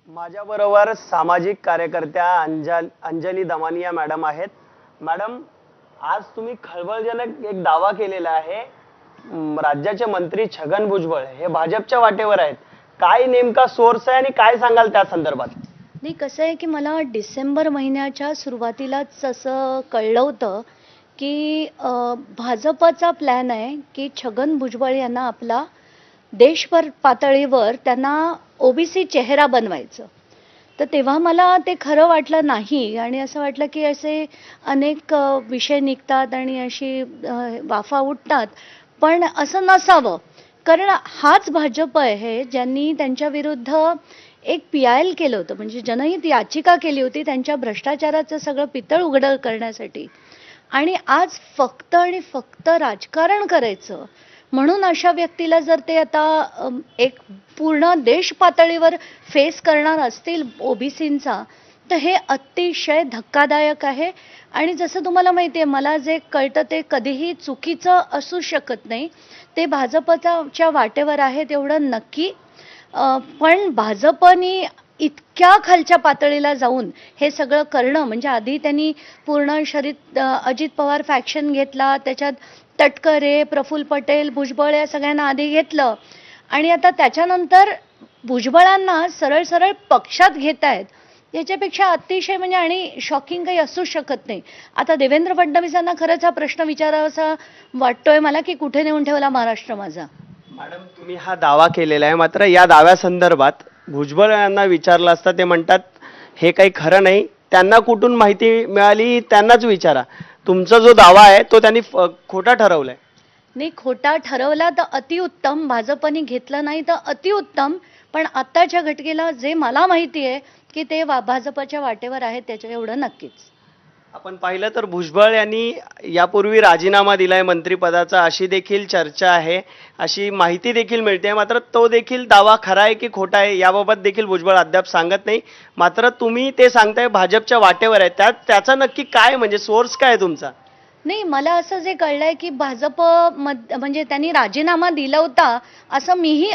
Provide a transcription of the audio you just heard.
माझ्याबरोबर सामाजिक कार्यकर्त्या अंजली दमानिया मॅडम आहेत. मॅडम, आज तुम्ही खळबळजनक एक दावा केलेला आहे. राज्याचे मंत्री छगन भुजबळ हे भाजपच्या वाटेवर आहेत. काय नेमका सोर्स आहे आणि काय सांगाल त्या संदर्भात? नाही, कसं आहे की मला डिसेंबर महिन्याच्या सुरुवातीलाच असं कळलं होतं की भाजपचा प्लॅन आहे की छगन भुजबळ यांना आपला देशभर पातळीवर त्यांना ओबीसी चेहरा बनवायचं. तर तेव्हा मला ते खरं वाटलं नाही आणि असं वाटलं की असे अनेक विषय निघतात आणि अशी वाफा उठतात, पण असं नसावं. कारण हाच भाजप आहे ज्यांनी त्यांच्या विरुद्ध एक PIL केलं होतं, म्हणजे जनहित याचिका केली होती त्यांच्या भ्रष्टाचाराचं सगळं पितळ उघड करण्यासाठी. आणि आज फक्त आणि फक्त राजकारण करायचं म्हणून अशा व्यक्तीला जर ते आता एक पूर्ण देश पातळीवर फेस करणार असतील ओबीसींचा, तर हे अतिशय धक्कादायक आहे. आणि जसं तुम्हाला माहिती आहे, मला जे कळतं ते कधीही चुकीचं असू शकत नाही. ते भाजपच्या वाटेवर आहे तेवढं नक्की. पण भाजपनी इतक्या खालच्या पातळीला जाऊन हे सगळं करणं, म्हणजे आधी त्यांनी पूर्ण अजित पवार फॅक्शन घेतला, त्याच्यात तटकरे, प्रफुल्ल पटेल, भुजबळ या सगळ्यांना आधी घेतलं आणि आता त्याच्यानंतर भुजबळांना सरळ सरळ पक्षात घेत आहेत. याच्यापेक्षा अतिशय म्हणजे आणि शॉकिंग काही असू शकत नाही. आता देवेंद्र फडणवीसांना खरंच हा प्रश्न विचारावासा वाटतोय मला की कुठे नेऊन ठेवला महाराष्ट्र माझा. मॅडम, तुम्ही हा दावा केलेला आहे, मात्र या दाव्यासंदर्भात भुजबळ यांना विचारलं असता ते म्हणतात हे काही खरं नाही, त्यांना कुठून माहिती मिळाली त्यांनाच विचारा. तुमचा जो दावा आहे तो त्यांनी खोटा ठरवलाय. नाही, खोटा ठरवला तर अतिउत्तम, भाजपने घेतलं नाही तर अतिउत्तम. पण आत्ताच्या घटकेला जे मला माहिती आहे की ते भाजपच्या वाटेवर आहे त्याच्या एवढं नक्कीच. आपण पाहिलं तर भुजबळ यांनी यापूर्वी राजीनामा दिलाय मंत्रिपदाचा, अशी देखील चर्चा आहे, अशी माहिती देखील मिळते. मात्र तो देखील दावा खरा आहे की खोटा आहे याबाबत देखील भुजबळ अद्याप सांगत नाही. मात्र तुम्ही ते सांगताय भाजपच्या वाटेवर आहे, त्याचा नक्की काय म्हणजे सोर्स काय आहे तुमचा? नाही, मला असं जे कळलंय की भाजप म्हणजे त्यांनी राजीनामा दिला होता असं मीही